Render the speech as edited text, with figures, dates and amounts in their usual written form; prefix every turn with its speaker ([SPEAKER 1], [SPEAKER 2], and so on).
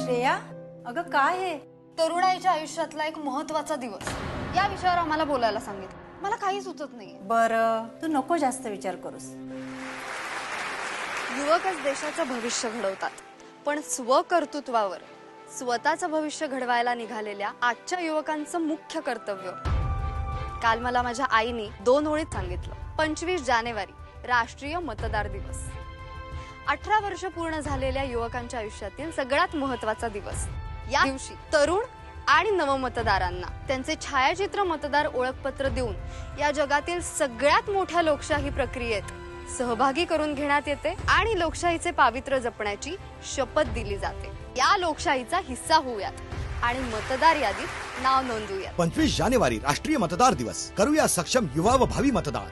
[SPEAKER 1] श्रेया, अगं काय आहे?
[SPEAKER 2] तरुणाईच्या आयुष्यातला एक महत्त्वाचा दिवस, या विषयावर आम्हाला बोलायला सांगितलं. मला काही सुचत नाहीये.
[SPEAKER 1] बरं, तू नको जास्त विचार करूस.
[SPEAKER 2] युवकच देशाचं भविष्य घडवतात, पण स्वकर्तृत्वावर स्वतःचं भविष्य घडवायला निघालेल्या आजच्या युवकांचं मुख्य कर्तव्य. काल मला माझ्या आईने 2 ओळीत सांगितलं. 25 जानेवारी राष्ट्रीय मतदार दिवस. 18 वर्ष पूर्ण झालेल्या युवकांच्या आयुष्यातील सगळ्यात महत्त्वाचा दिवस. या दिवशी तरुण आणि नवमतदारांना त्यांचे छायाचित्र मतदार ओळखपत्र देऊन या जगातील सगळ्यात मोठ्या लोकशाही प्रक्रियेत सहभागी करून घेण्यात येते आणि लोकशाहीचे पावित्र्य जपण्याची शपथ दिली जाते. या लोकशाहीचा हिस्सा होऊयात आणि मतदार यादीत नाव नोंदवूयात.
[SPEAKER 3] 25 जानेवारी राष्ट्रीय मतदार दिवस. करूया सक्षम युवा व भावी मतदार.